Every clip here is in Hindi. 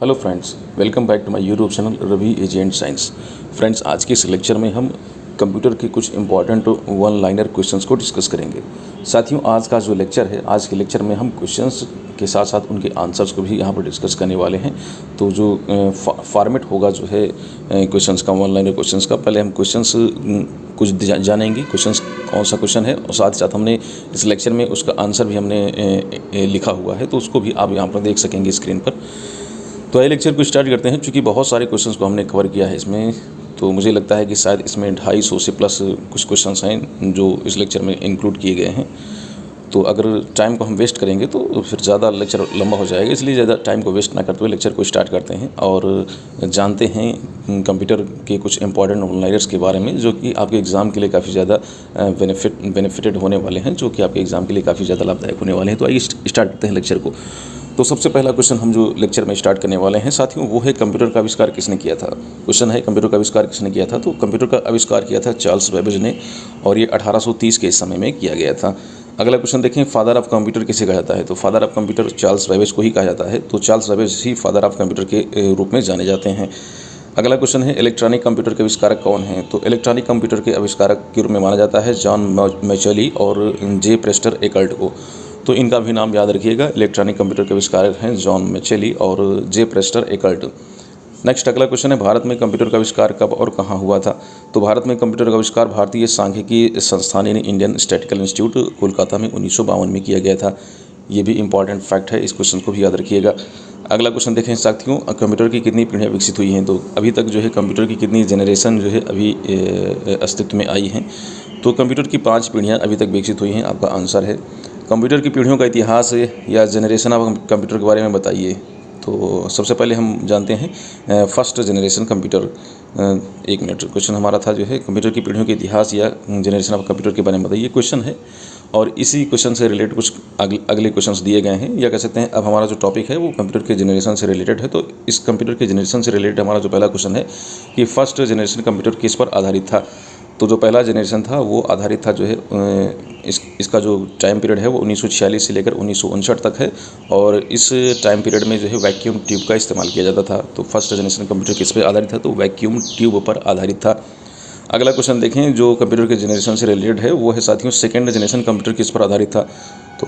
Hello friends, welcome back to my YouTube channel Ravi agent science. Friends, आज के इस लेक्चर में हम कंप्यूटर के कुछ इंपॉर्टेंट वन लाइनर क्वेश्चंस को डिस्कस करेंगे। साथियों, आज का जो लेक्चर है, आज के लेक्चर में हम क्वेश्चंस के साथ साथ उनके आंसर्स को भी यहाँ पर डिस्कस करने वाले हैं। तो जो फॉर्मेट होगा जो है क्वेश्चंस का, वन लाइनर क्वेश्चंस का, पहले हम क्वेश्चंस कुछ जानेंगे, क्वेश्चंस कौन सा क्वेश्चन है, और साथ ही साथ हमने इस लेक्चर में उसका आंसर भी हमने लिखा हुआ है, तो उसको भी आप यहाँ पर देख सकेंगे स्क्रीन पर। तो आइए लेक्चर को स्टार्ट करते हैं। चूँकि बहुत सारे क्वेश्चंस को हमने कवर किया है इसमें, तो मुझे लगता है कि शायद इसमें 250 से प्लस कुछ क्वेश्चंस हैं जो इस लेक्चर में इंक्लूड किए गए हैं। तो अगर टाइम को हम वेस्ट करेंगे तो फिर ज़्यादा लेक्चर लंबा हो जाएगा, इसलिए ज़्यादा टाइम को वेस्ट ना करते हुए लेक्चर को स्टार्ट करते हैं और जानते हैं कंप्यूटर के कुछ इंपॉर्टेंट लाइनर्स के बारे में, जो कि आपके एग्ज़ाम के लिए काफ़ी ज़्यादा बेनिफिटेड होने वाले हैं, जो कि आपके एग्ज़ाम के लिए काफ़ी ज़्यादा लाभदायक होने वाले हैं। तो आइए स्टार्ट करते हैं लेक्चर को। तो सबसे पहला क्वेश्चन हम जो लेक्चर में स्टार्ट करने वाले हैं साथियों, वो है कंप्यूटर का आविष्कार किसने किया था। क्वेश्चन है कंप्यूटर का आविष्कार किसने किया था। तो कंप्यूटर का आविष्कार किया था चार्ल्स बेबेज ने, और ये 1830 के समय में किया गया था। अगला क्वेश्चन देखें, फादर ऑफ कंप्यूटर किसे कहा जाता है। तो father of computer Charles Babbage को ही कहा जाता है। तो Charles Babbage he father of computer के रूप में जाने जाते हैं। अगला क्वेश्चन है, इलेक्ट्रॉनिक कंप्यूटर के आविष्कारक कौन हैं। तो इलेक्ट्रॉनिक कंप्यूटर के आविष्कारक के रूप में माना जाता है जॉन मैचेली और जे प्रेस्टर एकल्ट को। तो इनका भी नाम याद रखिएगा। इलेक्ट्रॉनिक कंप्यूटर के आविष्कारक हैं जॉन मैचेली और जे प्रेस्टर एकल्ट। नेक्स्ट अगला क्वेश्चन है, भारत में कंप्यूटर का आविष्कार कब और कहाँ हुआ था। तो भारत में कंप्यूटर का आविष्कार भारतीय सांख्यिकी संस्थान यानी इंडियन स्टैटिस्टिकल इंस्टीट्यूट कोलकाता में 1952 में किया गया था। ये भी इंपॉर्टेंट फैक्ट है, इस क्वेश्चन को भी याद रखिएगा। अगला क्वेश्चन देखें साथियों, कंप्यूटर की कितनी पीढ़ियाँ विकसित हुई हैं। तो अभी तक जो है कंप्यूटर की कितनी जनरेशन जो है अभी अस्तित्व में आई हैं। तो कंप्यूटर की 5 पीढ़ियाँ अभी तक विकसित हुई हैं, आपका आंसर है। कंप्यूटर की पीढ़ियों का इतिहास या जनरेशन ऑफ कंप्यूटर के बारे में बताइए। तो सबसे पहले हम जानते हैं फर्स्ट जनरेशन कंप्यूटर। एक मिनट, क्वेश्चन हमारा था जो है कंप्यूटर की पीढ़ियों के इतिहास या जनरेशन ऑफ कंप्यूटर के बारे में बताइए, क्वेश्चन है। और इसी क्वेश्चन से रिलेटेड कुछ अगले क्वेश्चंस दिए गए हैं, या कह सकते हैं अब हमारा जो टॉपिक है वो कंप्यूटर के जनरेशन से रिलेटेड है। तो इस कंप्यूटर के जनरेशन से रिलेटेड हमारा जो पहला क्वेश्चन है कि फर्स्ट जनरेशन कंप्यूटर किस पर आधारित था। तो जो पहला जनरेशन था वो आधारित था जो है इसका जो टाइम पीरियड है वो 1946 से लेकर 1959 तक है, और इस टाइम पीरियड में जो है वैक्यूम ट्यूब का इस्तेमाल किया जाता था। तो फर्स्ट जनरेशन कंप्यूटर किस पर आधारित था, तो वैक्यूम ट्यूब पर आधारित था। अगला क्वेश्चन देखें जो कंप्यूटर के जनरेशन से रिलेटेड है, वो है साथियों सेकेंड जनरेशन कंप्यूटर किस पर आधारित था। तो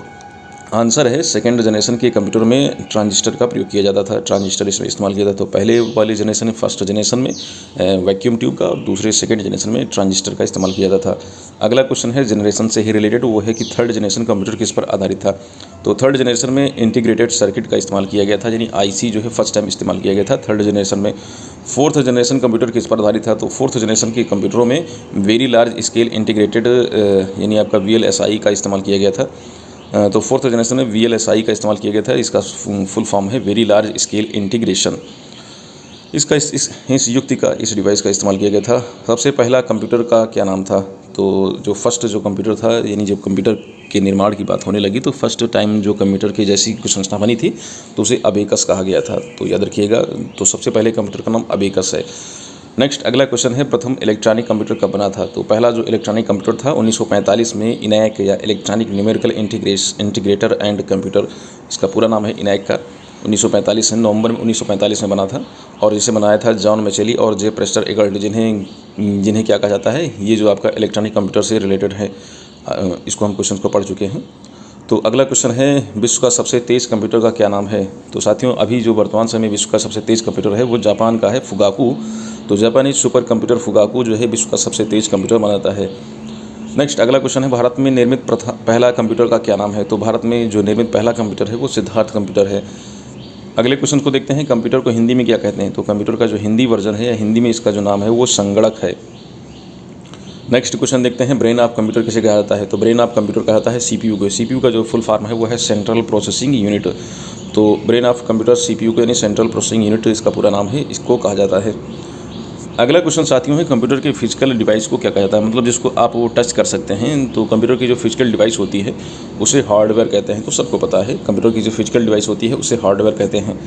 आंसर है सेकेंड जनरेशन के कंप्यूटर में ट्रांजिस्टर का प्रयोग किया जाता था, ट्रांजिस्टर इसमें इस्तेमाल किया जाता था। तो पहले वाली जनरेशन फर्स्ट जनरेशन में वैक्यूम ट्यूब का, और दूसरे सेकेंड जनरेशन में ट्रांजिस्टर का इस्तेमाल किया जाता था। अगला क्वेश्चन है जनरेशन से ही रिलेटेड, वो है कि थर्ड जनरेशन कंप्यूटर किस पर आधारित था। तो थर्ड जनरेशन में इंटीग्रेटेड सर्किट का इस्तेमाल किया गया था, यानी आईसी जो है फर्स्ट टाइम इस्तेमाल किया गया था थर्ड जनरेशन में। फोर्थ जनरेशन कंप्यूटर किस पर आधारित था। तो फोर्थ जनरेशन के कंप्यूटरों में वेरी लार्ज स्केल इंटीग्रेटेड यानी आपका VLSI का इस्तेमाल किया गया था। तो फोर्थ जनरेशन में VLSI का इस्तेमाल किया गया था। इसका फुल फॉर्म है वेरी लार्ज स्केल इंटीग्रेशन। इसका इस युक्ति का, इस डिवाइस का इस्तेमाल किया गया था। सबसे पहला कंप्यूटर का क्या नाम था। तो जो फर्स्ट जो कंप्यूटर था, यानी जब कंप्यूटर के निर्माण की बात होने लगी तो फर्स्ट टाइम जो कंप्यूटर की जैसी कुछ संस्था बनी थी तो उसे अबेकस कहा गया था। तो याद रखिएगा, तो सबसे पहले कंप्यूटर का नाम अबेकस है। नेक्स्ट अगला क्वेश्चन है, प्रथम इलेक्ट्रॉनिक कंप्यूटर कब बना था। तो पहला जो इलेक्ट्रॉनिक कंप्यूटर था 1945 में इनैक या electronic numerical integrator and computer, इसका पूरा नाम है इनैक का। 1945 में नवंबर में 1945 में बना था, और इसे बनाया था जॉन मैचेली और जे प्रेस्टर एकल्ट, जिन्हें क्या कहा जाता है, ये जो आपका इलेक्ट्रॉनिक कंप्यूटर से रिलेटेड है। इसको हम क्वेश्चन को पढ़ चुके हैं। तो अगला क्वेश्चन है, विश्व का सबसे तेज़ कंप्यूटर का क्या नाम है। तो साथियों, अभी जो वर्तमान समय विश्व का सबसे तेज़ कंप्यूटर है वो जापान का है, फुगाकू। तो जापानीज सुपर कंप्यूटर फुगाकू जो है विश्व का सबसे तेज़ कंप्यूटर बनाता है। नेक्स्ट अगला क्वेश्चन है, भारत में निर्मित पहला कंप्यूटर का क्या नाम है। तो भारत में जो निर्मित पहला कंप्यूटर है वो सिद्धार्थ कंप्यूटर है। अगले क्वेश्चन को देखते हैं, कंप्यूटर को हिंदी में क्या कहते हैं। तो कंप्यूटर का जो हिंदी वर्जन है या हिंदी में इसका जो नाम है वो संगणक है। नेक्स्ट क्वेश्चन देखते हैं, ब्रेन ऑफ कंप्यूटर किसे कहा जाता है। तो ब्रेन ऑफ कंप्यूटर कहा जाता है CPU को। CPU का जो फुल फॉर्म है वो है सेंट्रल प्रोसेसिंग यूनिट। तो ब्रेन ऑफ कंप्यूटर CPU को यानी सेंट्रल प्रोसेसिंग यूनिट इसका पूरा नाम है, इसको कहा जाता है। अगला क्वेश्चन साथियों है, कंप्यूटर के फिजिकल डिवाइस को क्या कहा जाता है, मतलब जिसको आप वो टच कर सकते हैं। तो कंप्यूटर की जो फिजिकल डिवाइस होती है उसे हार्डवेयर कहते हैं। तो सबको पता है कंप्यूटर की जो फिजिकल डिवाइस होती है उसे हार्डवेयर कहते हैं।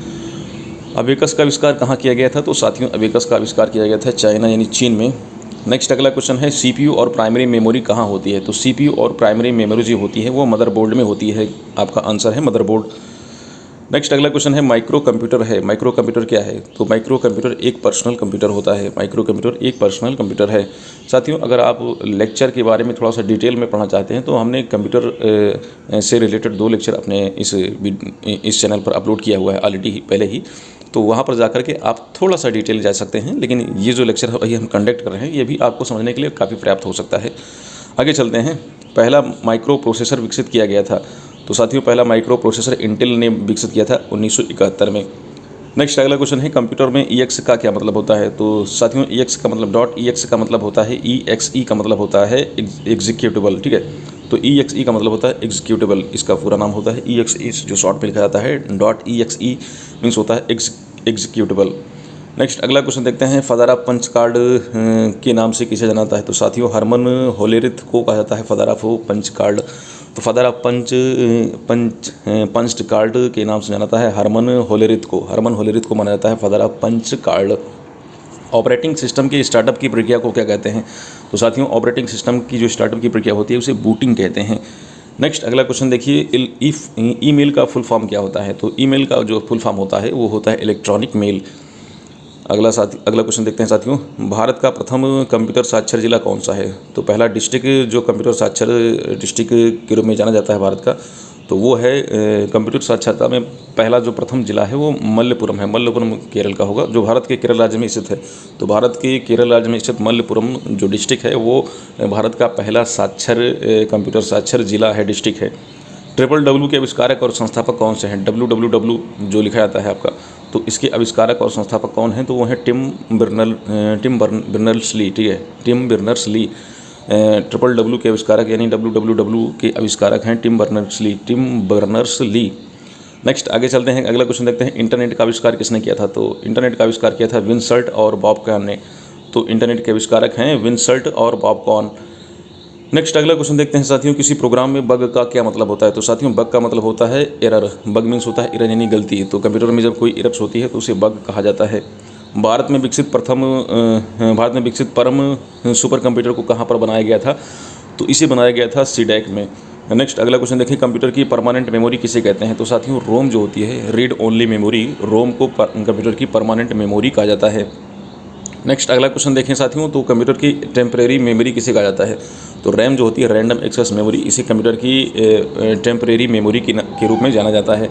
अबेकस का आविष्कार कहाँ किया गया था। तो साथियों, अबेकस का आविष्कार किया गया था चाइना यानी चीन में। नेक्स्ट अगला क्वेश्चन है, CPU और प्राइमरी मेमोरी कहाँ होती है। तो CPU और प्राइमरी मेमोरी जो होती है वो मदरबोर्ड में होती है, आपका आंसर है मदरबोर्ड। नेक्स्ट अगला क्वेश्चन है माइक्रो कंप्यूटर है। माइक्रो कंप्यूटर क्या है? तो माइक्रो कंप्यूटर एक पर्सनल कंप्यूटर होता है। माइक्रो कंप्यूटर एक पर्सनल कंप्यूटर है। साथियों, अगर आप लेक्चर के बारे में थोड़ा सा डिटेल में पढ़ना चाहते हैं तो हमने कंप्यूटर से रिलेटेड 2 लेक्चर अपने इस चैनल पर अपलोड किया हुआ है ऑलरेडी पहले ही, तो वहाँ पर जाकर के आप थोड़ा सा डिटेल जा सकते हैं। लेकिन ये जो लेक्चर अभी हम कंडक्ट कर रहे हैं ये भी आपको समझने के लिए काफ़ी पर्याप्त हो सकता है। आगे चलते हैं। पहला माइक्रो प्रोसेसर विकसित किया गया था। तो साथियों, पहला माइक्रो प्रोसेसर इंटेल ने विकसित किया था 1971 में। नेक्स्ट अगला क्वेश्चन है कंप्यूटर में EX का क्या मतलब होता है? तो साथियों, EX का मतलब .ex का मतलब होता है EXE का मतलब होता है एग्जीक्यूटिबल, ठीक है। तो EXE का मतलब होता है एग्जीक्यूटिबल, इसका पूरा नाम होता है EXE, जो शॉर्ट में लिखा जाता है .exe मीन्स होता है एग्जीक्यूटिबल। नेक्स्ट अगला क्वेश्चन देखते हैं। फदारा पंच कार्ड के नाम से किसे जाना जाता है? तो साथियों, हरमन होलेरिथ को कहा जाता है फदारा पंच कार्ड। तो फदारा पंच कार्ड के नाम से जाना जाता है हरमन होलेरिथ को माना जाता है फदारा पंच कार्ड। ऑपरेटिंग सिस्टम के स्टार्टअप की प्रक्रिया को क्या कहते हैं? तो साथियों, ऑपरेटिंग सिस्टम की जो स्टार्टअप की प्रक्रिया होती है उसे बूटिंग कहते हैं। नेक्स्ट अगला क्वेश्चन देखिए, ईमेल का फुल फॉर्म क्या होता है? तो ईमेल का जो फुल फॉर्म होता है वो होता है इलेक्ट्रॉनिक मेल। अगला क्वेश्चन देखते हैं साथियों, भारत का प्रथम कंप्यूटर साक्षर जिला कौन सा है? तो पहला डिस्ट्रिक्ट जो कंप्यूटर साक्षर डिस्ट्रिक्ट के रूप में जाना जाता है भारत का, तो वो है कंप्यूटर साक्षरता में पहला जो प्रथम जिला है वो मल्लपुरम है। मल्लपुरम केरल का होगा, जो भारत के केरल राज्य में स्थित है। तो भारत के केरल राज्य में स्थित मल्लपुरम जो डिस्ट्रिक्ट है वो भारत का पहला कंप्यूटर साक्षर जिला है, डिस्ट्रिक्ट है। WWW के आविष्कारक और संस्थापक कौन से हैं? WWW जो लिखा जाता है आपका, तो इसके आविष्कारक और संस्थापक कौन हैं? तो वो हैं टिम बर्नर्स-ली, ठीक है, टिम बर्नर्स-ली। WWW के आविष्कारक यानी WWW के आविष्कारक हैं टिम बर्नर्स-ली। नेक्स्ट आगे चलते हैं। अगला क्वेश्चन देखते हैं, इंटरनेट का आविष्कार किसने किया था? तो इंटरनेट का आविष्कार किया था विंसर्ट और बॉबकॉन ने। तो इंटरनेट के आविष्कारक हैं विंसर्ट और बॉबकॉन। नेक्स्ट अगला क्वेश्चन देखते हैं साथियों, किसी प्रोग्राम में बग का क्या मतलब होता है? तो साथियों, बग का मतलब होता है एरर। बग मीन्स होता है एरर यानी गलती। तो कंप्यूटर में जब कोई एरर्स होती है तो उसे बग कहा जाता है। भारत में विकसित परम सुपर कंप्यूटर को कहाँ पर बनाया गया था? तो इसे बनाया गया था सीडैक में। नेक्स्ट अगला क्वेश्चन देखिए, कंप्यूटर की परमानेंट मेमोरी किसे कहते हैं? तो साथियों, रोम जो होती है, रीड ओनली मेमोरी, रोम को कंप्यूटर की परमानेंट मेमोरी कहा जाता है। नेक्स्ट अगला क्वेश्चन देखें साथियों, तो कंप्यूटर की टेम्परेरी मेमोरी किसे कहा जाता है? तो रैम जो होती है, रैंडम एक्सेस मेमोरी, इसे कंप्यूटर की टेम्परेरी मेमोरी के रूप में जाना जाता है।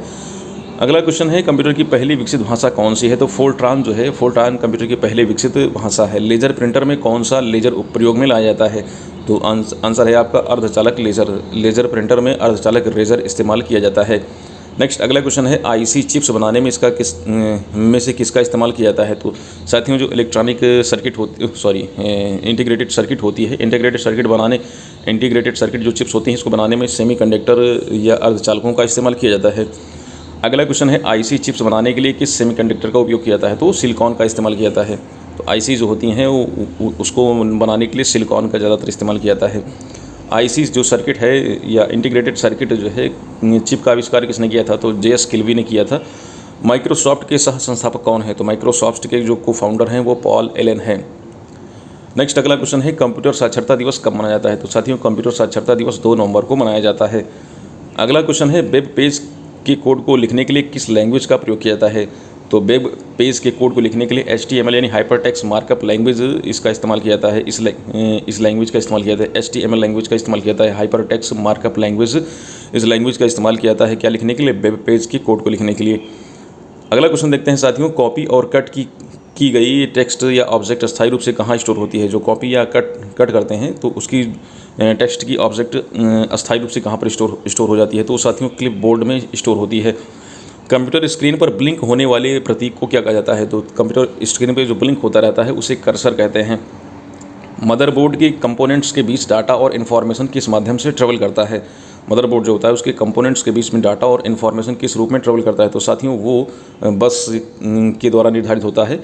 अगला क्वेश्चन है, कंप्यूटर की पहली विकसित भाषा कौन सी है? तो फोर्ट्रान जो है, फोर्ट्रान कंप्यूटर की पहली विकसित भाषा है। लेजर प्रिंटर में कौन सा लेजर प्रयोग में लाया जाता है? तो आंसर है आपका अर्धचालक लेजर। लेजर प्रिंटर में अर्धचालक लेजर इस्तेमाल किया जाता है। नेक्स्ट अगला क्वेश्चन है, IC चिप्स बनाने में किसका इस्तेमाल किया जाता है? तो साथियों, जो इलेक्ट्रॉनिक सर्किट इंटीग्रेटेड सर्किट जो चिप्स होती हैं इसको बनाने में सेमीकंडक्टर या अर्धचालकों का इस्तेमाल किया जाता है। अगला क्वेश्चन है, IC चिप्स बनाने के लिए किस सेमीकंडक्टर का उपयोग किया जाता है? तो सिलिकॉन का इस्तेमाल किया जाता है। तो IC जो होती हैं वो उसको बनाने के लिए सिलिकॉन का ज़्यादातर इस्तेमाल किया जाता है। IC जो सर्किट है या इंटीग्रेटेड सर्किट जो है, चिप का आविष्कार किसने किया था? तो JS किल्वी ने किया था। माइक्रोसॉफ्ट के सह संस्थापक कौन है? तो माइक्रोसॉफ्ट के जो को फाउंडर हैं वो पॉल एलन हैं। नेक्स्ट अगला क्वेश्चन है, कंप्यूटर साक्षरता दिवस कब मनाया जाता है? तो साथियों, कंप्यूटर साक्षरता दिवस 2 नवंबर को मनाया जाता है। अगला क्वेश्चन है, वेब पेज के कोड को लिखने के लिए किस लैंग्वेज का प्रयोग किया जाता है? तो वेब पेज के कोड को लिखने के लिए HTML यानी हाइपरटेक्स्ट मार्कअप लैंग्वेज इसका इस्तेमाल किया जाता है। इस लैंग्वेज का इस्तेमाल किया जाता है। HTML लैंग्वेज का इस्तेमाल किया जाता है। हाइपरटेक्स्ट मार्कअप लैंग्वेज, इस लैंग्वेज का इस्तेमाल किया जाता है क्या लिखने के लिए? वेब पेज के कोड को लिखने के लिए। अगला क्वेश्चन देखते हैं साथियों, कॉपी और कट की गई टेक्स्ट या ऑब्जेक्ट अस्थायी रूप से कहाँ स्टोर होती है? जो कॉपी या कट करते हैं तो उसकी टेक्स्ट की ऑब्जेक्ट अस्थायी रूप से कहाँ पर स्टोर हो जाती है? तो साथियों, क्लिप बोर्ड में स्टोर होती है। कंप्यूटर स्क्रीन पर ब्लिंक होने वाले प्रतीक को क्या कहा जाता है? तो कंप्यूटर स्क्रीन पर जो ब्लिंक होता रहता है उसे कर्सर कहते हैं। मदरबोर्ड के कंपोनेंट्स के बीच डाटा और इन्फॉर्मेशन किस माध्यम से ट्रेवल करता है? मदरबोर्ड जो होता है उसके कंपोनेंट्स के बीच में डाटा और इन्फॉर्मेशन किस रूप में ट्रेवल करता है? तो साथियों, वो बस के द्वारा निर्धारित होता है।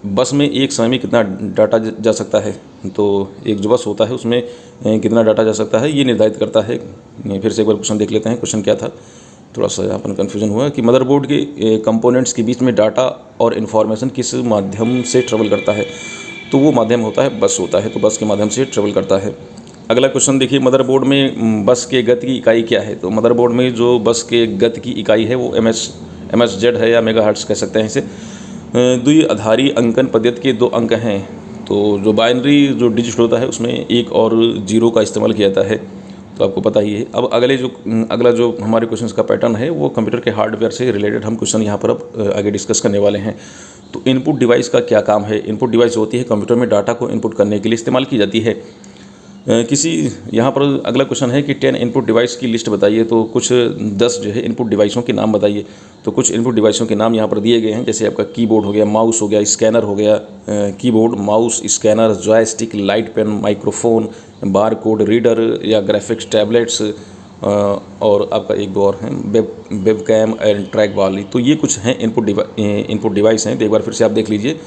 बस में एक समय में कितना डाटा जा सकता है, तो एक जो बस होता है उसमें कितना डाटा जा सकता है ये निर्धारित करता है। फिर से एक बार क्वेश्चन देख लेते हैं। क्वेश्चन क्या था, थोड़ा सा यहाँ पर कन्फ्यूजन हुआ कि मदरबोर्ड के कंपोनेंट्स के बीच में डाटा और इन्फॉर्मेशन किस माध्यम से ट्रेवल करता है? तो वो माध्यम होता है बस होता है, तो बस के माध्यम से ट्रेवल करता है। अगला क्वेश्चन देखिए, मदरबोर्ड में बस के गति की इकाई क्या है? तो मदरबोर्ड में जो बस के गति की इकाई है वो MSZ है या मेगाहर्ट्ज़ कह सकते हैं इसे। द्विआधारी अंकन पद्धति के 2 अंक हैं, तो जो बाइनरी जो डिजिट होता है उसमें 1 और 0 का इस्तेमाल किया जाता है, तो आपको पता ही है। अब अगला जो हमारे क्वेश्चन का पैटर्न है वो कंप्यूटर के हार्डवेयर से रिलेटेड हम क्वेश्चन यहाँ पर अब आगे डिस्कस करने वाले हैं। तो इनपुट डिवाइस का क्या काम है? इनपुट डिवाइस जो होती है कंप्यूटर में डाटा को इनपुट करने के लिए इस्तेमाल की जाती है। यहाँ पर अगला क्वेश्चन है कि 10 इनपुट डिवाइस की लिस्ट बताइए, तो कुछ 10 जो है इनपुट डिवाइसों के नाम बताइए। तो कुछ इनपुट डिवाइसों के नाम यहाँ पर दिए गए हैं, जैसे आपका कीबोर्ड हो गया, माउस हो गया, स्कैनर हो गया। Keyboard, mouse, scanner, joystick, light pen, microphone, bar code reader या ग्राफिक्स टैबलेट्स, और आपका एक दो और हैं वेब कैम एंड ट्रैक वाली। तो ये कुछ हैं इनपुट डिवाइस हैं। तो एक बार फिर से आप देख लीजिए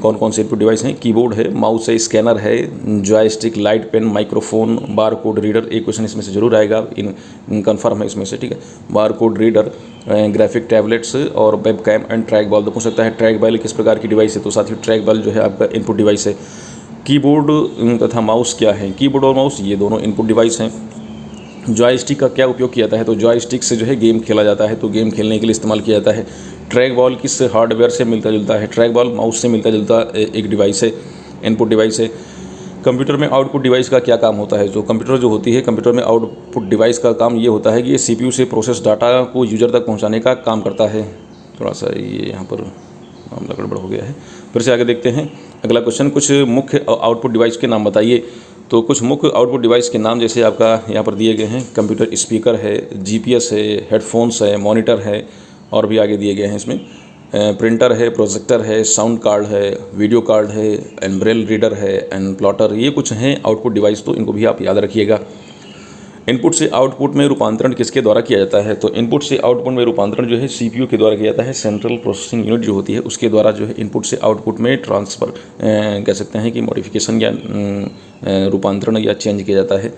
कौन कौन से इनपुट डिवाइस हैं। कीबोर्ड है, माउस है, स्कैनर है, joystick, light pen, microphone, bar code reader. एक क्वेश्चन इसमें से जरूर आएगा, कन्फर्म है इसमें से, ठीक है। Bar code reader, graphic tablets और web cam and track ball. तो पूछ सकता है ट्रैक बॉल किस प्रकार की डिवाइस है? तो साथियों ट्रैक बॉल जो है आपका इनपुट डिवाइस है। कीबोर्ड तथा माउस क्या है? कीबोर्ड और माउस ये दोनों इनपुट डिवाइस हैं। जॉयस्टिक का क्या उपयोग किया जाता है? तो जॉयस्टिक से जो है गेम खेला जाता है, तो गेम खेलने के लिए इस्तेमाल किया जाता है। ट्रैक बॉल किस हार्डवेयर से मिलता जुलता है? ट्रैक बॉल माउस से मिलता जुलता एक डिवाइस है, इनपुट डिवाइस है। कंप्यूटर में आउटपुट डिवाइस का क्या काम होता है? जो कंप्यूटर जो होती है, कंप्यूटर में आउटपुट डिवाइस का काम ये होता है कि ये CPU से प्रोसेस डाटा को यूजर तक पहुँचाने का काम करता है। थोड़ा सा ये यहाँ पर मामला गड़बड़ हो गया है, फिर से आगे देखते हैं। अगला क्वेश्चन, कुछ मुख्य आउटपुट डिवाइस के नाम बताइए। तो कुछ मुख्य आउटपुट डिवाइस के नाम जैसे आपका यहाँ पर दिए गए हैं, कंप्यूटर स्पीकर है, GPS है, हेडफोन्स है, मॉनिटर है, और भी आगे दिए गए हैं इसमें। प्रिंटर है, प्रोजेक्टर है, साउंड कार्ड है, वीडियो कार्ड है, एंड ब्रेल रीडर है, एंड प्लॉटर। ये कुछ हैं आउटपुट डिवाइस, तो इनको भी आप याद रखिएगा। इनपुट से आउटपुट में रूपांतरण किसके द्वारा किया जाता है? तो इनपुट से आउटपुट में रूपांतरण जो है CPU के द्वारा किया जाता है। सेंट्रल प्रोसेसिंग यूनिट जो होती है उसके द्वारा जो है इनपुट से आउटपुट में ट्रांसफ़र कह सकते हैं कि मॉडिफिकेशन या रूपांतरण या चेंज किया जाता है।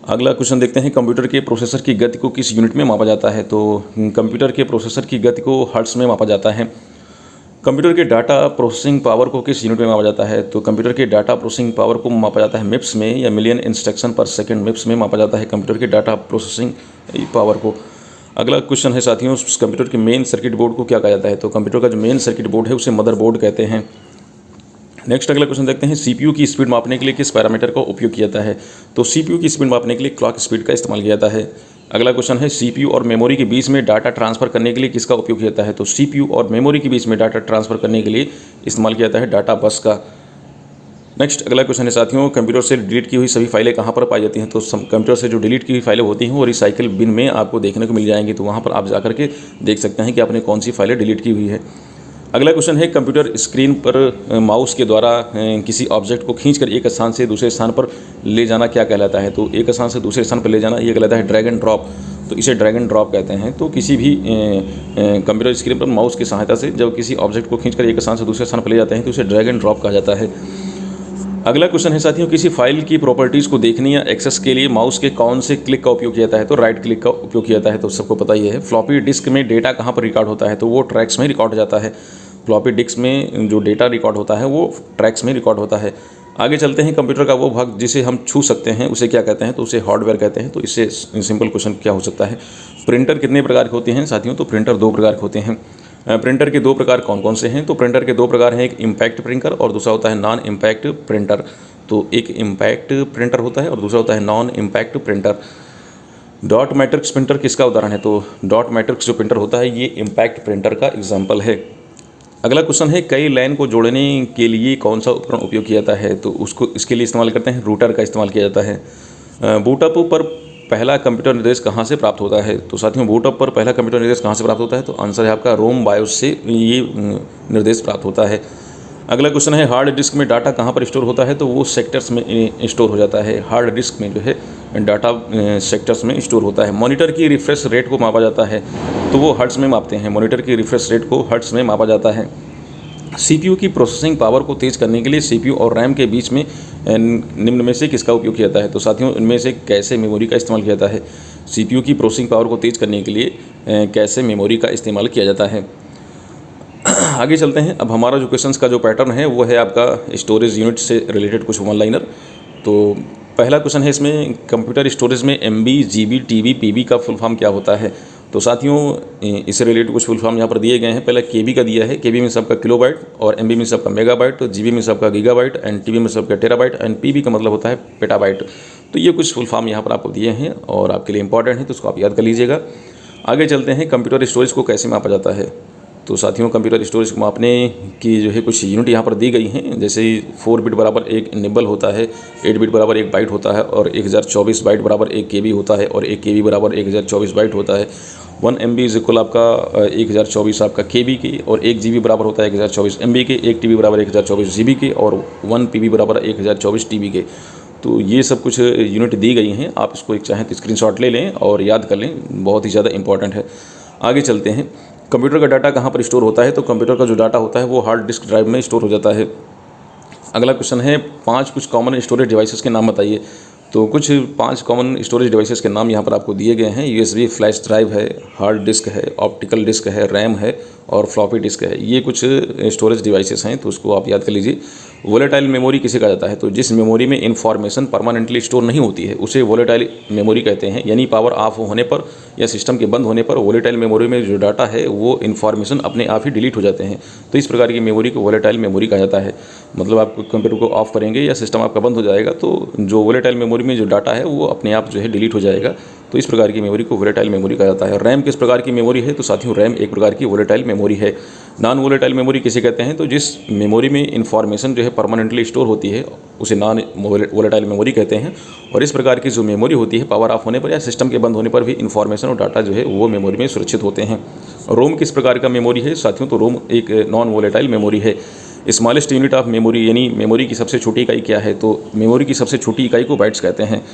अगला क्वेश्चन देखते हैं, कंप्यूटर के प्रोसेसर की गति को किस यूनिट में मापा जाता है? तो कंप्यूटर के प्रोसेसर की गति को हर्ट्ज़ में मापा जाता है। कंप्यूटर के डाटा प्रोसेसिंग पावर को किस यूनिट में मापा जाता है? तो कंप्यूटर के डाटा प्रोसेसिंग पावर को मापा जाता है मिप्स में, या मिलियन इंस्ट्रक्शन पर सेकंड मिप्स में मापा जाता है कंप्यूटर के डाटा प्रोसेसिंग पावर को। अगला क्वेश्चन है साथियों, कंप्यूटर के मेन सर्किट बोर्ड को क्या कहा जाता है? तो कंप्यूटर का जो मेन सर्किट बोर्ड है उसे मदरबोर्ड कहते हैं। नेक्स्ट अगला क्वेश्चन देखते हैं, CPU की स्पीड मापने के लिए किस पैरामीटर का उपयोग किया जाता है? तो CPU की स्पीड मापने के लिए क्लॉक स्पीड का इस्तेमाल किया जाता है। अगला क्वेश्चन है, CPU और मेमोरी के बीच में डाटा ट्रांसफ़र करने के लिए किसका उपयोग किया जाता है? तो CPU और मेमोरी के बीच में डाटा ट्रांसफ़र करने के लिए इस्तेमाल किया जाता है डाटा बस का। नेक्स्ट अगला क्वेश्चन है साथियों, कंप्यूटर से डिलीट की हुई सभी फाइलें कहाँ पर पाई जाती हैं? तो कंप्यूटर से जो डिलीट की हुई फाइलें होती हैं वो रिसाइकिल बिन में आपको देखने को मिल जाएंगी, तो वहाँ पर आप जाकर के देख सकते हैं कि आपने कौन सी फाइलें डिलीट की हुई है। अगला क्वेश्चन है, कंप्यूटर स्क्रीन पर माउस के द्वारा किसी ऑब्जेक्ट को खींचकर एक स्थान से दूसरे स्थान पर ले जाना क्या कहलाता है? तो एक स्थान से दूसरे स्थान पर ले जाना ये कहलाता है ड्रैग एंड ड्रॉप, तो इसे ड्रैग एंड ड्रॉप कहते हैं। तो किसी भी कंप्यूटर स्क्रीन पर माउस की सहायता से जब किसी ऑब्जेक्ट को खींचकर एक स्थान से दूसरे स्थान पर ले जाते हैं तो उसे ड्रैग एंड ड्रॉप कहा जाता है। अगला क्वेश्चन है साथियों, किसी फाइल की प्रॉपर्टीज़ को देखने या एक्सेस के लिए माउस के कौन से क्लिक का उपयोग किया जाता है? तो राइट क्लिक का उपयोग किया जाता है, तो सबको पता ही है। फ्लॉपी डिस्क में डेटा कहाँ पर रिकॉर्ड होता है? तो वो ट्रैक्स में रिकॉर्ड हो जाता है। फ्लॉपी डिस्क में जो डेटा रिकॉर्ड होता है वो ट्रैक्स में रिकॉर्ड होता है। आगे चलते हैं, कंप्यूटर का वो भाग जिसे हम छू सकते हैं उसे क्या कहते हैं? तो उसे हार्डवेयर कहते हैं। तो इससे सिंपल क्वेश्चन क्या हो सकता है? प्रिंटर कितने प्रकार के होते हैं साथियों? तो प्रिंटर 2 प्रकार के होते हैं। प्रिंटर के 2 प्रकार कौन कौन से हैं? तो प्रिंटर के 2 प्रकार हैं, एक इम्पैक्ट प्रिंटर और दूसरा होता है नॉन इम्पैक्ट प्रिंटर। तो एक इम्पैक्ट प्रिंटर होता है और दूसरा होता है non impact printer. Dot matrix printer किसका उदाहरण है? तो डॉट मैट्रिक्स जो प्रिंटर होता है ये इम्पैक्ट प्रिंटर का एग्जाम्पल है। अगला क्वेश्चन है, कई लाइन को जोड़ने के लिए कौन सा उपकरण उपयोग किया जाता है? तो इसके लिए इस्तेमाल करते हैं रूटर का इस्तेमाल किया जाता है। बूटअप पर पहला कंप्यूटर निर्देश कहाँ से प्राप्त होता है? तो साथियों बूटअप पर पहला कंप्यूटर निर्देश कहाँ से प्राप्त होता है? तो आंसर है आपका रोम बायोस से ये निर्देश प्राप्त होता है। अगला क्वेश्चन है, हार्ड डिस्क में डाटा कहाँ पर स्टोर होता है? तो वो सेक्टर्स में स्टोर हो जाता है। हार्ड डिस्क में जो है डाटा सेक्टर्स में स्टोर होता है। मॉनिटर की रिफ्रेश रेट को मापा जाता है, तो वो हर्ट्ज़ में मापते हैं। मॉनिटर की रिफ्रेश रेट को हर्ट्ज़ में मापा जाता है। CPU की प्रोसेसिंग पावर को तेज़ करने के लिए CPU और रैम के बीच में निम्न में से किसका उपयोग किया जाता है? तो साथियों इनमें से कैसे मेमोरी का इस्तेमाल किया जाता है? CPU की प्रोसेसिंग पावर को तेज़ करने के लिए कैसे मेमोरी का इस्तेमाल किया जाता है। आगे चलते हैं। अब हमारा जो क्वेश्चंस का जो पैटर्न है वो है आपका स्टोरेज यूनिट से रिलेटेड कुछ वन लाइनर। तो पहला क्वेश्चन है इसमें, कंप्यूटर स्टोरेज में एमबी, जीबी, टीबी, पीबी का फुल फॉर्म क्या होता है। तो साथियों इससे रिलेटेड कुछ फुल फॉर्म यहाँ पर दिए गए हैं। पहले केबी का दिया है, केबी में सबका किलोबाइट, और एमबी में सबका मेगाबाइट, जीबी में सबका गीगाबाइट, एंड टीबी में सबका टेराबाइट, एंड पीबी का मतलब होता है पेटाबाइट। तो ये कुछ फुल फॉर्म यहाँ पर आपको दिए हैं और आपके लिए इंपॉर्टेंट है, तो उसको आप याद कर लीजिएगा। आगे चलते हैं, कंप्यूटर स्टोरेज को कैसे मापा जाता है। तो साथियों कंप्यूटर स्टोरेज को मापने की जो है कुछ यूनिट यहाँ पर दी गई हैं। जैसे 4 बिट बराबर 1 निबल होता है, 8 बिट बराबर 1 बाइट होता है, और 1024 बाइट बराबर 1 केबी होता है, और 1 केबी बराबर 1024 बाइट होता है। 1 MB इज इक्वल आपका 1024 आपका केबी की, और 1 GB बराबर होता है 1024 MB के, 1 TB बराबर 1024 GB के, और 1 PB बराबर 1024 TB के। तो ये सब कुछ यूनिट दी गई हैं, आप इसको एक चाहें तो स्क्रीनशॉट ले लें और याद कर लें, बहुत ही ज़्यादा इंपॉर्टेंट है। आगे चलते हैं, कंप्यूटर का डाटा कहाँ पर स्टोर होता है। तो कंप्यूटर का जो डाटा होता है वो हार्ड डिस्क ड्राइव में स्टोर हो जाता है। अगला क्वेश्चन है, 5 कुछ कॉमन स्टोरेज डिवाइसेस के नाम बताइए। तो कुछ 5 कॉमन स्टोरेज डिवाइसेस के नाम यहाँ पर आपको दिए गए हैं। USB फ्लैश ड्राइव है, हार्ड डिस्क है, ऑप्टिकल डिस्क है, रैम है, और फ्लॉपी डिस्क है। ये कुछ स्टोरेज डिवाइसेस हैं, तो उसको आप याद कर लीजिए। वोलेटाइल मेमोरी किसे कहा जाता है। तो जिस मेमोरी में इन्फॉर्मेशन परमानेंटली स्टोर नहीं होती है उसे वोलेटाइल मेमोरी कहते हैं। यानी पावर ऑफ होने पर या सिस्टम के बंद होने पर वोलेटाइल मेमोरी में जो डाटा है वो इन्फॉर्मेशन अपने आप ही डिलीट हो जाते हैं। तो इस प्रकार की मेमोरी को वोलेटाइल मेमोरी कहा जाता है। मतलब आप कंप्यूटर को ऑफ करेंगे या सिस्टम आपका बंद हो जाएगा तो जो वोलेटाइल मेमोरी में जो डाटा है वो अपने आप जो है डिलीट हो जाएगा। तो इस प्रकार की मेमोरी को वोलेटाइल मेमोरी कहा जाता है। रैम किस प्रकार की मेमोरी है। तो साथियों रैम एक प्रकार की वोलेटाइल मेमोरी है। नॉन वोलेटाइल मेमोरी किसे कहते हैं। तो जिस मेमोरी में इन्फॉर्मेशन जो है परमानेंटली स्टोर होती है उसे नॉन वोलेटाइल मेमोरी कहते हैं। और इस प्रकार की जो मेमोरी होती है पावर ऑफ होने पर या सिस्टम के बंद होने पर भी इन्फॉर्मेशन और डाटा जो है वो मेमोरी में सुरक्षित होते हैं। रोम किस प्रकार का मेमोरी है साथियों। तो रोम एक नॉन वोलेटाइल मेमोरी है। स्मॉलेस्ट यूनिट ऑफ मेमोरी यानी मेमोरी की सबसे छोटी इकाई क्या है। तो मेमोरी की सबसे छोटी इकाई को बाइट्स कहते हैं।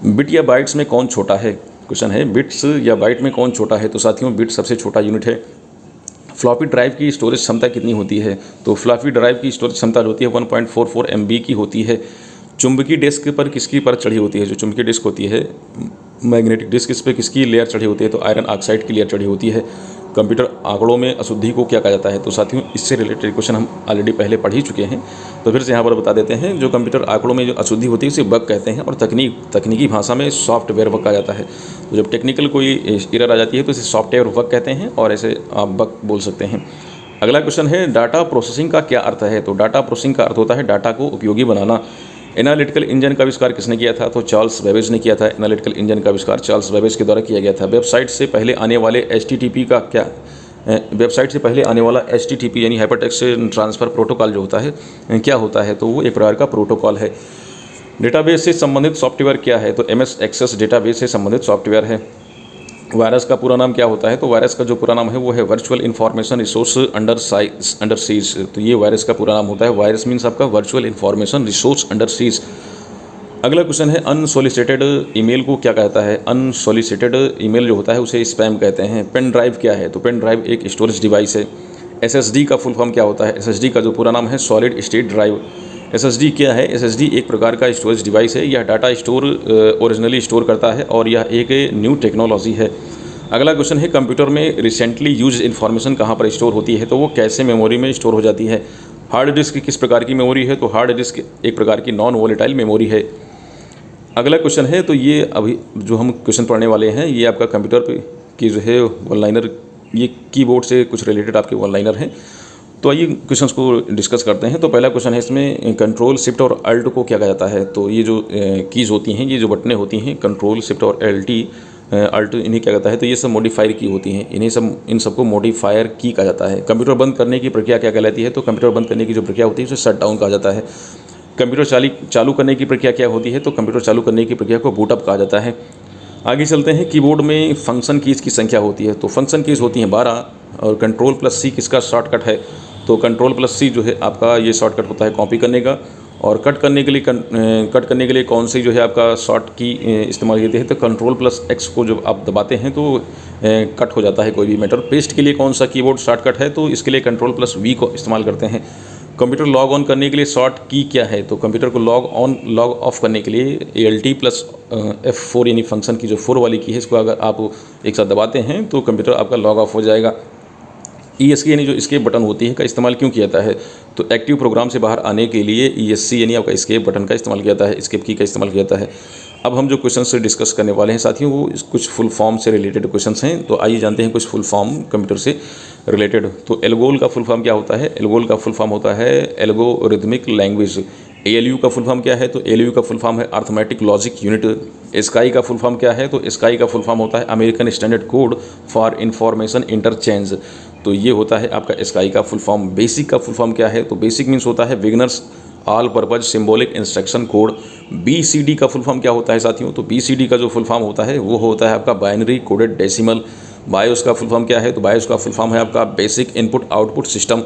बिट या बाइट्स में कौन छोटा है। क्वेश्चन है बिट्स या बाइट में कौन छोटा है। तो साथियों बिट सबसे छोटा यूनिट है। फ्लॉपी ड्राइव की स्टोरेज क्षमता कितनी होती है। तो फ्लॉपी ड्राइव की स्टोरेज क्षमता होती है 1.44 MB की होती है। चुंबकीय डिस्क पर किसकी परत चढ़ी होती है। जो चुंबकीय डिस्क होती है मैग्नेटिक डिस्क, इस पर किसकी लेयर चढ़ी होती है। तो आयरन ऑक्साइड की लेयर चढ़ी होती है। कंप्यूटर आंकड़ों में अशुद्धि को क्या कहा जाता है। तो साथियों इससे रिलेटेड क्वेश्चन हम ऑलरेडी पहले पढ़ ही चुके हैं, तो फिर से यहाँ पर बता देते हैं। जो कंप्यूटर आंकड़ों में जो अशुद्धि होती है उसे बग कहते हैं, और तकनीकी भाषा में सॉफ्टवेयर बग कहा जाता है। तो जब टेक्निकल कोई एरर आ जाती है तो इसे सॉफ्टवेयर बग कहते हैं, और ऐसे आप बग बोल सकते हैं। अगला क्वेश्चन है डाटा प्रोसेसिंग का क्या अर्थ है। तो डाटा प्रोसेसिंग का अर्थ होता है डाटा को उपयोगी बनाना। एनालिटिकल इंजन का आविष्कार किसने किया था। तो चार्ल्स बेबेज ने किया था। एनालिटिकल इंजन का आविष्कार चार्ल्स बेबेज के द्वारा किया गया था। वेबसाइट से पहले आने वाले HTTP का क्या, वेबसाइट से पहले आने वाला HTTP यानी हाइपरटेक्स्ट ट्रांसफ़र प्रोटोकॉल जो होता है क्या होता है। तो वो एक प्रकार का प्रोटोकॉल है। डेटाबेस से संबंधित सॉफ्टवेयर क्या है। तो MS एक्सेस डेटाबेस से संबंधित सॉफ्टवेयर है। वायरस का पूरा नाम क्या होता है। तो वायरस का जो पूरा नाम है वो है virtual information resource under seize. तो ये वायरस का पूरा नाम होता है। वायरस मीन्स आपका virtual information resource under seize. अगला क्वेश्चन है अनसोलिसिटेड ईमेल को क्या कहता है। अनसोलिसिटेड ईमेल जो होता है उसे स्पैम कहते हैं। पेन ड्राइव क्या है। तो पेन ड्राइव एक स्टोरेज डिवाइस है। SSD का फुल फॉर्म क्या होता है। SSD का जो पूरा नाम है सॉलिड स्टेट ड्राइव। SSD क्या है। SSD एक प्रकार का स्टोरेज डिवाइस है। यह डाटा ओरिजिनली स्टोर करता है और यह एक न्यू टेक्नोलॉजी है। अगला क्वेश्चन है कंप्यूटर में रिसेंटली यूज इन्फॉर्मेशन कहाँ पर स्टोर होती है। तो वो कैसे मेमोरी में स्टोर हो जाती है। हार्ड डिस्क किस प्रकार की मेमोरी है। तो हार्ड डिस्क एक प्रकार की नॉन वोलेटाइल मेमोरी है। अगला क्वेश्चन है, तो ये अभी जो हम क्वेश्चन पढ़ने वाले हैं ये आपका कंप्यूटर पे की जो है वन लाइनर, ये कीबोर्ड से कुछ रिलेटेड आपके वन लाइनर हैं। तो आइए क्वेश्चंस को डिस्कस करते हैं। तो पहला क्वेश्चन है इसमें कंट्रोल शिफ्ट और अल्ट को क्या कहा जाता है। तो ये जो कीज़ होती हैं, ये जो बटनें होती हैं कंट्रोल शिफ्ट और अल्ट इन्हें क्या कहता है। तो ये सब मॉडिफायर की होती हैं, इन सबको मॉडिफायर की कहा जाता है। कंप्यूटर बंद करने की प्रक्रिया क्या कहलाती है। तो कंप्यूटर बंद करने की जो प्रक्रिया होती है उसे शट डाउन कहा जाता है। कंप्यूटर चालू करने की प्रक्रिया क्या होती है। तो कंप्यूटर चालू करने की प्रक्रिया को बूटअप कहा जाता है। आगे चलते हैं, कीबोर्ड में फंक्शन कीज़ की संख्या होती है। तो फंक्शन कीज़ होती हैं 12, और कंट्रोल प्लस C किसका शॉर्टकट है। तो कंट्रोल प्लस C जो है आपका ये शॉर्टकट होता है कॉपी करने का। और कट करने के लिए कौन सी जो है आपका शॉर्ट की इस्तेमाल करते हैं। तो कंट्रोल प्लस X को जब आप दबाते हैं तो कट हो जाता है कोई भी मैटर। पेस्ट के लिए कौन सा कीबोर्ड शॉर्टकट है। तो इसके लिए कंट्रोल प्लस V को इस्तेमाल करते हैं। कंप्यूटर लॉग ऑन करने के लिए शॉर्ट की क्या है। तो कंप्यूटर को लॉग ऑफ करने के लिए ALT प्लस F4 यानी फंक्शन की जो 4 वाली की है, इसको अगर आप एक साथ दबाते हैं तो कंप्यूटर आपका लॉग ऑफ हो जाएगा। ESC यानी जो एस्केप बटन होती है का इस्तेमाल क्यों किया जाता है? तो एक्टिव प्रोग्राम से बाहर आने के लिए ESC यानी आपका एस्केप बटन का इस्तेमाल किया जाता है, एस्केप की का इस्तेमाल किया जाता है। अब हम जो क्वेश्चन से डिस्कस करने वाले हैं साथियों, वो कुछ फुल फॉर्म से रिलेटेड क्वेश्चंस हैं। तो आइए जानते हैं कुछ फुल फॉर्म कंप्यूटर से रिलेटेड। तो एल्गोल का फुल फॉर्म क्या होता है? एल्गोल का फुल फॉर्म होता है एल्गोरिथमिक लैंग्वेज। ALU का फुल फॉर्म क्या है? तो ALU का फुल फॉर्म है अर्थमेटिक लॉजिक यूनिट। स्काई का फुल फॉर्म क्या है? तो स्काई का फुल फॉर्म होता है American standard code for information interchange. तो ये होता है आपका स्काई का फुल फॉर्म। बेसिक का फुल फॉर्म क्या है? तो बेसिक मीन्स होता है beginners all purpose symbolic instruction code. BCD का फुल फॉर्म क्या होता है साथियों? तो BCD का जो फुल फॉर्म होता है वो होता है आपका बाइनरी कोडेड डेसिमल। बायोस का फुल फॉर्म क्या है? तो बायोस का फुल फॉर्म है आपका basic input output system.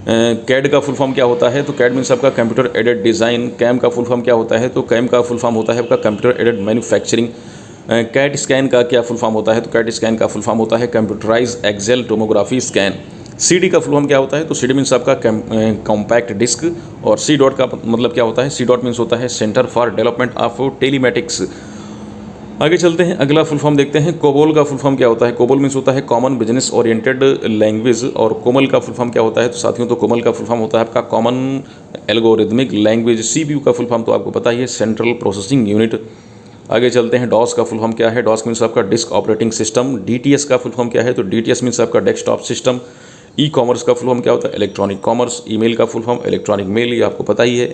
CAD का फुल फॉर्म क्या होता है? तो कैड मीन्स आपका कंप्यूटर एडेड डिज़ाइन। कैम का फुल फॉर्म क्या होता है? तो कैम का फुल फॉर्म होता है आपका computer aided manufacturing. CAT scan का क्या फुल फॉर्म होता है? तो कैट स्कैन का फुल फॉर्म होता है computerised axial tomography scan. CD का फुल फॉर्म क्या होता है? तो CD मीन्स आपका कॉम्पैक्ट डिस्क। और C डॉट का मतलब क्या होता है? C डॉट मीन्स होता है centre for development of telematics. आगे चलते हैं, अगला फुल फॉर्म देखते हैं। कोबोल का फुल फॉर्म क्या होता है? कोबोल मीन्स होता है कॉमन बिजनेस ओरिएंटेड लैंग्वेज। और कोमल का फुल फॉर्म क्या होता है? तो साथियों तो कोमल का फुल फॉर्म होता है आपका कॉमन एल्गोरिथमिक लैंग्वेज। CPU का फुल फॉर्म तो आपको पता ही है सेंट्रल प्रोसेसिंग यूनिट। आगे चलते हैं, DOS का फुल फॉर्म क्या है? DOS मीन्स आपका डिस्क ऑपरेटिंग सिस्टम। DTS का फुल फॉर्म क्या है? तो DTS मीन्स आपका डेस्कटॉप सिस्टम। E-कॉमर्स का फुल फॉर्म क्या होता है? Electronic commerce. ईमेल का फुल फॉर्म इलेक्ट्रॉनिक मेल, ये आपको पता ही है।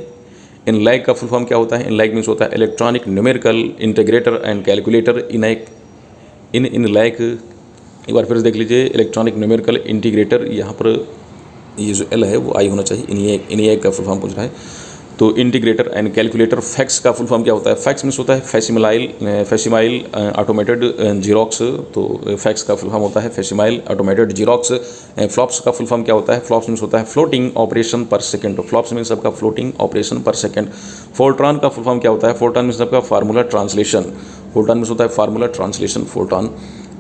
इनलैग का फुल फॉर्म क्या होता है? इनलैग मीन्स होता है electronic numerical integrator and calculator. इनलैग एक बार फिर से देख लीजिए, इलेक्ट्रॉनिक न्यूमेरिकल इंटीग्रेटर, यहाँ पर ये जो L है वो I होना चाहिए। इनलैग का फुल फॉर्म पूछ रहा है। तो इंटीग्रेटर एंड कैलकुलेटर। फैक्स का फुल फॉर्म क्या होता है? फैक्स मीन्स होता है फैसिमाइल ऑटोमेटेड जीरोक्स। तो फैक्स का फुल फॉर्म होता है फैसिमाइल ऑटोमेटेड जीरोक्स। फ्लॉप्स का फुल फॉर्म क्या होता है? फ्लॉप्स मीन्स होता है फ्लोटिंग ऑपरेशन पर सेकंड। तो फ्लॉप्स मीन्स आपका फ्लोटिंग ऑपरेशन पर सेकंड। फोर्ट्रॉन का फुल फॉर्म क्या होता है? फोर्ट्रॉन मीन्स आपका फार्मूला ट्रांसलेशन। फोर्ट्रॉन मीन्स होता है फार्मूला ट्रांसलेशन, फोर्ट्रॉन।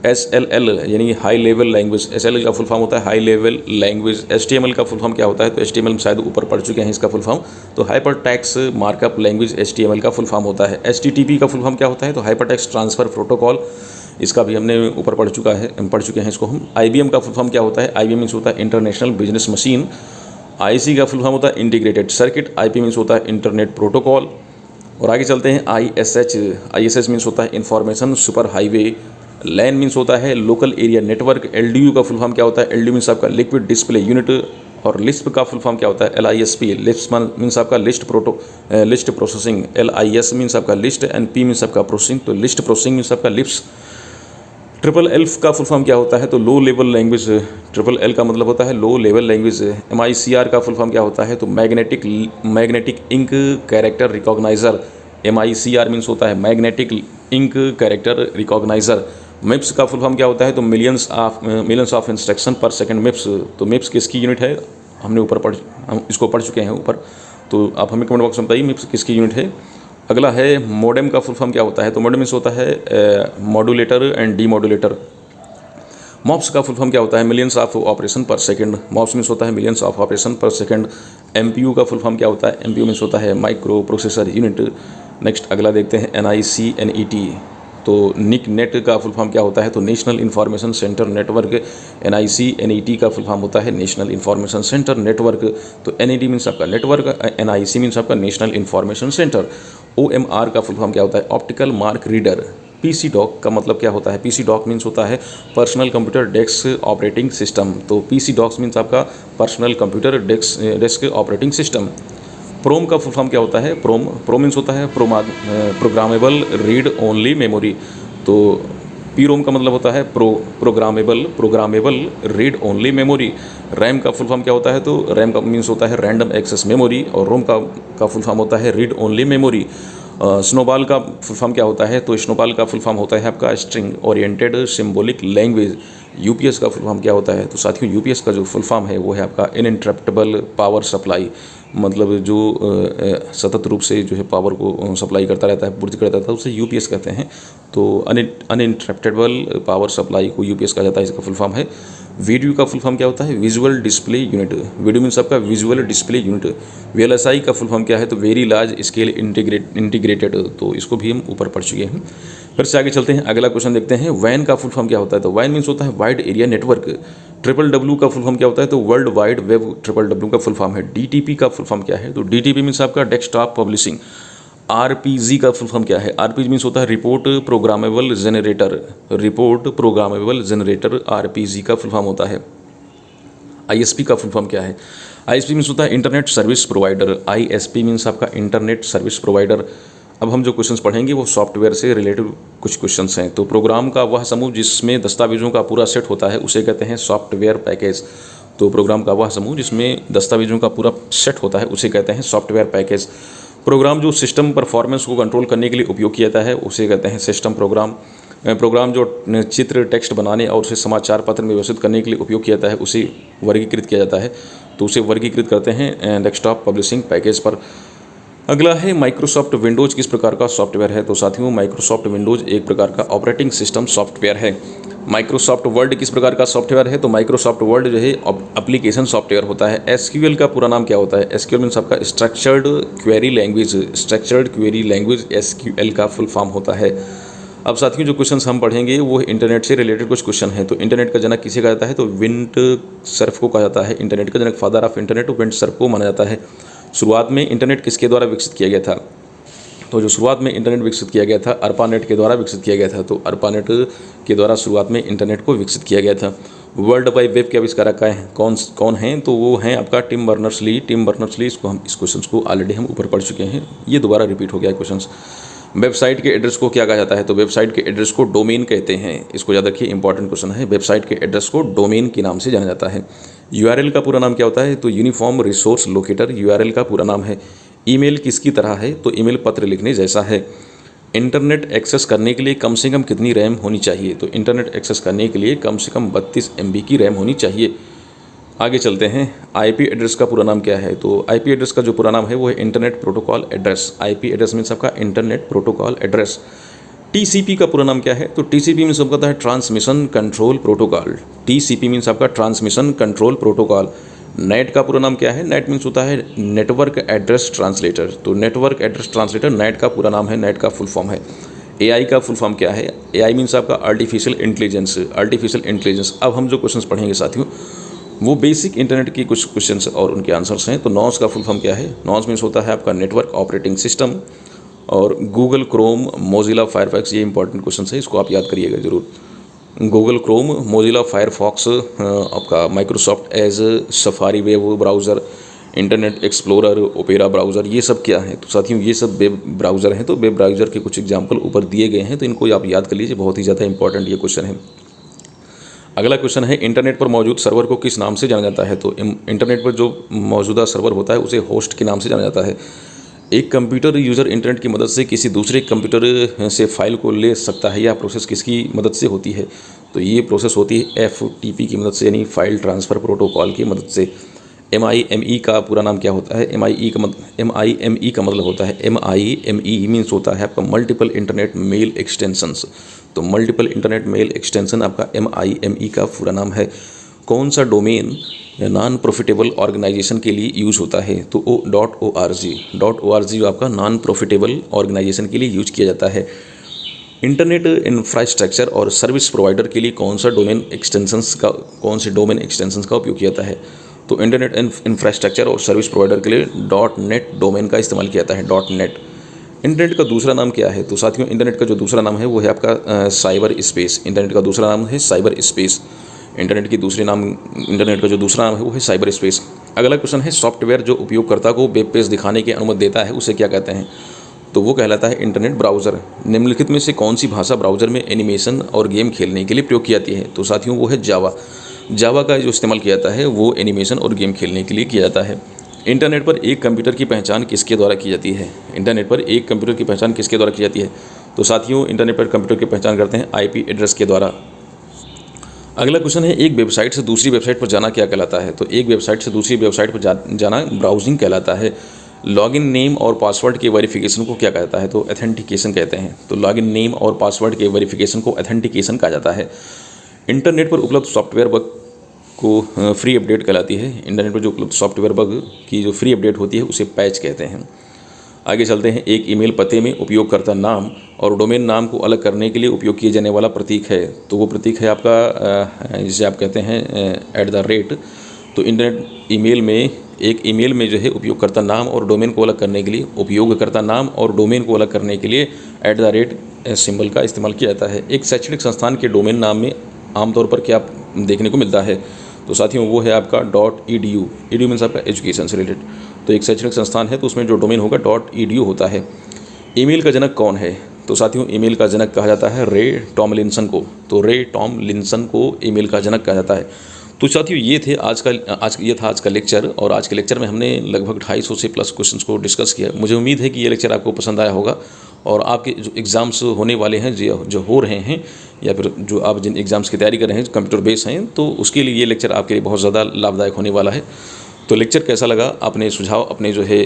SLL यानी हाई लेवल लैंग्वेज। SLL का फुल फॉर्म होता है हाई लेवल लैंग्वेज। HTML का फुल फॉर्म क्या होता है? तो HTML शायद ऊपर पढ़ चुके हैं इसका फुल फॉर्म। तो hyper text markup language HTML का फुल फॉर्म होता है। HTTP का फुल फॉर्म क्या होता है? तो हाइपर टेक्स्ट ट्रांसफर प्रोटोकॉल, इसका भी हमने ऊपर पढ़ चुके हैं इसको हम। IBM का फुल फॉर्म क्या होता है? IBM मीन्स होता है इंटरनेशनल बिजनेस मशीन। IC का फुल फॉर्म होता है इंटीग्रेटेड सर्किट। IP मीन्स होता है इंटरनेट प्रोटोकॉल। और आगे चलते हैं, ISH मीन्स होता है information super highway. LAN means होता है लोकल एरिया नेटवर्क। LDU का फुल फॉर्म क्या होता है? LDU मीन्स आपका लिक्विड डिस्प्ले यूनिट। और LISP का फुल फॉर्म क्या होता है? LISP। लिस्प मीन्स आपका लिस्ट प्रोसेसिंग। LIS मीन्स आपका लिस्ट एंड P मीन्स आपका प्रोसेसिंग। तो लिस्ट प्रोसेसिंग मीन्स आपका लिप्स। LLL का फुल फॉर्म क्या होता है? तो लो लेवल लैंग्वेज। LLL का मतलब होता है लो लेवल लैंग्वेज। MICR का फुल फॉर्म क्या होता है? तो magnetic ink character recogniser. MICR means होता है magnetic ink character recogniser. MIPS का फुल फॉर्म क्या होता है? तो millions of instruction per second MIPS। तो MIPS किसकी यूनिट है? हम इसको पढ़ चुके हैं ऊपर। तो आप हमें कमेंट बॉक्स में बताइए MIPS किसकी यूनिट है। अगला है मॉडेम का फुल फॉर्म क्या होता है? तो मॉडेम मीन्स होता है मॉड्यूलेटर एंड डीमॉड्यूलेटर। MOPS का फुल फॉर्म क्या होता है? मिलियंस ऑफ ऑपरेशन पर सेकंड। MOPS मीन्स होता है मिलियंस ऑफ ऑपरेशन पर सेकंड। MPU का फुल फॉर्म क्या होता है? MPU मीन्स होता है माइक्रो प्रोसेसर यूनिट। नेक्स्ट अगला देखते हैं NICNET। तो नेट का फुल फॉर्म क्या होता है? तो national information centre network. NICNET का फुल फॉर्म होता है नेशनल इन्फॉर्मेशन सेंटर नेटवर्क। तो NET मीन्स आपका नेटवर्क, NIC मीन्स आपका नेशनल इन्फॉर्मेशन सेंटर। OMR का फुल फॉर्म क्या होता है? Optical mark reader. PC doc का मतलब क्या होता है? PC डॉक मीन्स होता है personal computer disk operating system. तो PC डॉक्स मीन्स आपका personal computer disk operating system. PROM का फुल फॉर्म क्या होता है? प्रोम मीन्स होता है प्रोग्रामेबल रीड ओनली मेमोरी। तो PROM का मतलब होता है programmable read only memory. RAM का फुल फॉर्म क्या होता है? तो रैम का मीन्स होता है रैंडम एक्सेस मेमोरी। और रोम का फुल फॉर्म होता है रीड ओनली मेमोरी। स्नोबॉल का फुल फॉर्म क्या होता है? तो स्नोबॉल का फुल फॉर्म होता है आपका string oriented symbolic language. UPS का फुल फॉर्म क्या होता है? तो साथियों UPS का जो फुल फॉर्म है वो है आपका इनइंटरप्टेबल पावर सप्लाई। मतलब जो सतत रूप से जो है पावर को सप्लाई करता रहता है, पूर्ति करता रहता है, उसे UPS कहते हैं। तो अनइंटरप्टेबल पावर सप्लाई को UPS कहा जाता है, इसका फुल फॉर्म है। वीडियो का फुल फॉर्म क्या होता है? Visual display unit. Video means आपका विजुअल डिस्प्ले यूनिट। VLSI का फुल फॉर्म क्या है? तो वेरी लार्ज स्केल इंटीग्रेटेड। तो इसको भी हम ऊपर पढ़ चुके हैं। फिर से आगे चलते हैं, अगला क्वेश्चन देखते हैं। WAN का फुल फॉर्म क्या होता है? तो WAN मीन्स होता है वाइड एरिया नेटवर्क। WWW का फुल फॉर्म क्या होता है? तो वर्ल्ड वाइड वेब WWW का फुल फॉर्म है। DTP का फुल फॉर्म क्या है? तो DTP मीन्स आपका डेस्कटॉप पब्लिशिंग। RPG का फुल फॉर्म क्या है? RPG मीन्स होता है report programmable generator. Report programmable generator RPG का फुल फॉर्म होता है। ISP का फुल फॉर्म क्या है? ISP मीन्स होता है internet service provider. ISP means आपका इंटरनेट सर्विस प्रोवाइडर। अब हम जो क्वेश्चंस पढ़ेंगे वो सॉफ्टवेयर से रिलेटेड कुछ क्वेश्चंस हैं। तो प्रोग्राम का वह समूह जिसमें दस्तावेजों का पूरा सेट होता है उसे कहते हैं सॉफ्टवेयर पैकेज। तो प्रोग्राम का वह समूह जिसमें दस्तावेजों का पूरा सेट होता है उसे कहते हैं सॉफ्टवेयर पैकेज। प्रोग्राम जो सिस्टम परफॉर्मेंस को कंट्रोल करने के लिए उपयोग किया जाता है उसे कहते हैं सिस्टम प्रोग्राम। प्रोग्राम जो चित्र टेक्स्ट बनाने और उसे समाचार पत्र में व्यवस्थित करने के लिए उपयोग किया जाता है उसे वर्गीकृत किया जाता है, तो उसे वर्गीकृत करते हैं डेस्कटॉप पब्लिशिंग पैकेज पर। अगला है माइक्रोसॉफ्ट विंडोज़ किस प्रकार का सॉफ्टवेयर है? तो साथियों माइक्रोसॉफ्ट विंडोज़ एक प्रकार का ऑपरेटिंग सिस्टम सॉफ्टवेयर है। माइक्रोसॉफ्ट वर्ड किस प्रकार का सॉफ्टवेयर है? तो माइक्रोसॉफ्ट वर्ड जो है एप्लीकेशन सॉफ्टवेयर होता है। SQL का पूरा नाम क्या होता है? SQL मीन्स आपका structured query language. Structured query language SQL का फुल फॉर्म होता है। अब साथियों जो क्वेश्चंस हम पढ़ेंगे वो इंटरनेट से रिलेटेड कुछ क्वेश्चन हैं। तो इंटरनेट का जनक किसे कहा जाता है? तो विंड सर्फ को कहा जाता है। इंटरनेट का जनक father of internet Vint Cerf को माना जाता है। शुरुआत में इंटरनेट किसके द्वारा विकसित किया गया था? तो जो शुरुआत में इंटरनेट विकसित किया गया था अर्पानेट के द्वारा विकसित किया गया था। तो अर्पानेट के द्वारा शुरुआत में इंटरनेट को विकसित किया गया था। वर्ल्ड वाइड वेब के आविष्कारक का है कौन हैं? तो वो हैं आपका टिम बर्नर्स-ली। टिम बर्नर्स-ली इसको हम इस क्वेश्चन को ऑलरेडी हम ऊपर पढ़ चुके हैं, ये दोबारा रिपीट हो गया है क्वेश्चन। वेबसाइट के एड्रेस को क्या कहा जाता है? तो वेबसाइट के एड्रेस को डोमेन कहते हैं। इसको याद रखिए, इंपॉर्टेंट क्वेश्चन है। वेबसाइट के एड्रेस को डोमेन के नाम से जाना जाता है। URL का पूरा नाम क्या होता है? तो यूनिफॉर्म रिसोर्स लोकेटर URL का पूरा नाम है। ईमेल किसकी तरह है? तो ईमेल पत्र लिखने जैसा है। इंटरनेट एक्सेस करने के लिए कम से कम कितनी रैम होनी चाहिए? तो इंटरनेट एक्सेस करने के लिए कम से कम 32 MB की रैम होनी चाहिए। आगे चलते हैं। IP एड्रेस का पूरा नाम क्या है? तो IP एड्रेस का जो पूरा नाम है वो है internet protocol address. IP address means आपका इंटरनेट प्रोटोकॉल एड्रेस। TCP का पूरा नाम क्या है? तो TCP मीन्स आपका होता है transmission control protocol. TCP means आपका ट्रांसमिशन कंट्रोल प्रोटोकॉल। नेट का पूरा नाम क्या है? नेट मीन्स होता है नेटवर्क एड्रेस ट्रांसलेटर। तो नेटवर्क एड्रेस ट्रांसलेटर नेट का पूरा नाम है, नेट का फुल फॉर्म है। AI का फुल फॉर्म क्या है? AI मीन्स आपका आर्टिफिशियल इंटेलिजेंस। Artificial intelligence. अब हम जो क्वेश्चंस पढ़ेंगे साथियों वो बेसिक इंटरनेट के कुछ क्वेश्चंस और उनके आंसर्स हैं। तो नॉस का फुल फॉर्म क्या है? नॉस मीन्स होता है आपका नेटवर्क ऑपरेटिंग सिस्टम। और गूगल क्रोम मोजिला फायरफॉक्स, ये इंपॉर्टेंट क्वेश्चन है, इसको आप याद करिएगा जरूर। गूगल क्रोम मोजिला फायरफॉक्स आपका Microsoft Edge safari web browser, internet explorer, opera browser, ये सब क्या है? तो साथियों ये सब वेब ब्राउज़र हैं। तो वेब ब्राउज़र के कुछ एग्जाम्पल ऊपर दिए गए हैं, तो इनको आप याद कर लीजिए, बहुत ही ज़्यादा इंपॉर्टेंट ये क्वेश्चन है। अगला क्वेश्चन है इंटरनेट पर मौजूद सर्वर को किस नाम से जाना जाता है? तो इंटरनेट पर जो मौजूदा सर्वर होता है उसे होस्ट के नाम से जाना जाता है। एक कंप्यूटर यूज़र इंटरनेट की मदद से किसी दूसरे कंप्यूटर से फाइल को ले सकता है, या प्रोसेस किसकी मदद से होती है? तो ये प्रोसेस होती है FTP की मदद से, यानी फाइल ट्रांसफ़र प्रोटोकॉल की मदद से। MIME का पूरा नाम क्या होता है? MIME का मतलब होता है MIME मीन्स होता है आपका मल्टीपल इंटरनेट मेल एक्सटेंशंस। तो मल्टीपल इंटरनेट मेल एक्सटेंशन आपका MIME का पूरा नाम है। कौन सा डोमेन नॉन प्रॉफिटेबल ऑर्गेनाइजेशन के लिए यूज होता है? तो .org जो आपका नॉन प्रॉफिटेबल ऑर्गेनाइजेशन के लिए यूज किया जाता है। इंटरनेट इंफ्रास्ट्रक्चर और सर्विस प्रोवाइडर के लिए कौन से डोमेन एक्सटेंशंस का उपयोग किया जाता है? तो इंटरनेट इंफ्रास्ट्रक्चर और सर्विस प्रोवाइडर के लिए .net डोमेन का इस्तेमाल किया जाता है, .net। इंटरनेट का दूसरा नाम क्या है? तो साथियों इंटरनेट का जो दूसरा नाम है वो है आपका साइबर स्पेस। इंटरनेट का दूसरा नाम है साइबर स्पेस। इंटरनेट का जो दूसरा नाम है वो है साइबर स्पेस। अगला क्वेश्चन है सॉफ्टवेयर जो उपयोगकर्ता को वेब पेज दिखाने की अनुमति देता है उसे क्या कहते हैं? तो वो कहलाता है इंटरनेट ब्राउज़र। निम्नलिखित में से कौन सी भाषा ब्राउज़र में एनिमेशन और गेम खेलने के लिए प्रयोग की जाती है? तो साथियों वो है जावा। जावा का जो इस्तेमाल किया जाता है वो एनिमेशन और गेम खेलने के लिए किया जाता है। इंटरनेट पर एक कंप्यूटर की पहचान किसके द्वारा की जाती है? इंटरनेट पर एक कंप्यूटर की पहचान किसके द्वारा की जाती है? तो साथियों इंटरनेट पर कंप्यूटर की पहचान करते हैं IP एड्रेस के द्वारा। अगला क्वेश्चन है एक वेबसाइट से दूसरी वेबसाइट पर जाना क्या कहलाता है? तो एक वेबसाइट से दूसरी वेबसाइट पर जाना ब्राउजिंग कहलाता है। लॉगिन नेम और पासवर्ड के वेरिफिकेशन को क्या कहता है? तो एथेंटिकेशन कहते हैं। तो लॉगिन नेम और पासवर्ड के वेरिफिकेशन को एथेंटिकेशन कहा जाता है। इंटरनेट पर उपलब्ध सॉफ्टवेयर बग को फ्री अपडेट कहलाती है। इंटरनेट पर जो उपलब्ध सॉफ्टवेयर बग की जो फ्री अपडेट होती है उसे पैच कहते हैं। आगे चलते हैं। एक ईमेल पते में उपयोगकर्ता नाम और डोमेन नाम को अलग करने के लिए उपयोग किए जाने वाला प्रतीक है। तो वो प्रतीक है आपका जिसे आप कहते हैं @। तो इंटरनेट ईमेल में एक ईमेल में जो है उपयोगकर्ता नाम और डोमेन को अलग करने के लिए उपयोगकर्ता नाम और डोमेन को अलग करने के लिए सिंबल का इस्तेमाल किया जाता है। एक शैक्षणिक संस्थान के डोमेन नाम में आमतौर पर क्या देखने को मिलता है? तो साथियों वो है आपका .edu। edu मीन्स आपका एजुकेशन से रिलेटेड। तो एक शैक्षणिक संस्थान है तो उसमें जो डोमेन होगा .edu होता है। ईमेल का जनक कौन है? तो साथियों ईमेल का जनक कहा जाता है रे टॉमलिंसन को। तो रे टॉमलिंसन को ईमेल का जनक कहा जाता है। तो साथियों ये था आज का लेक्चर, और आज के लेक्चर में हमने लगभग 250 से प्लस क्वेश्चंस को डिस्कस किया। मुझे उम्मीद है कि ये लेक्चर आपको पसंद आया होगा, और आपके जो एग्ज़ाम्स होने वाले हैं जो हो रहे हैं, या फिर जो आप जिन एग्ज़ाम्स की तैयारी कर रहे हैं कंप्यूटर बेस हैं, तो उसके लिए ये लेक्चर आपके लिए बहुत ज़्यादा लाभदायक होने वाला है। तो लेक्चर कैसा लगा, अपने सुझाव, अपने जो है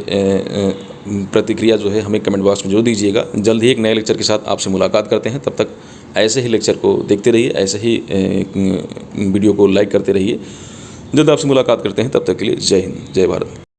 प्रतिक्रिया जो है हमें कमेंट बॉक्स में जरूर दीजिएगा। जल्द ही एक नए लेक्चर के साथ आपसे मुलाकात करते हैं। तब तक ऐसे ही लेक्चर को देखते रहिए, ऐसे ही वीडियो को लाइक करते रहिए। जल्द आपसे मुलाकात करते हैं, तब तक के लिए जय हिंद, जय भारत।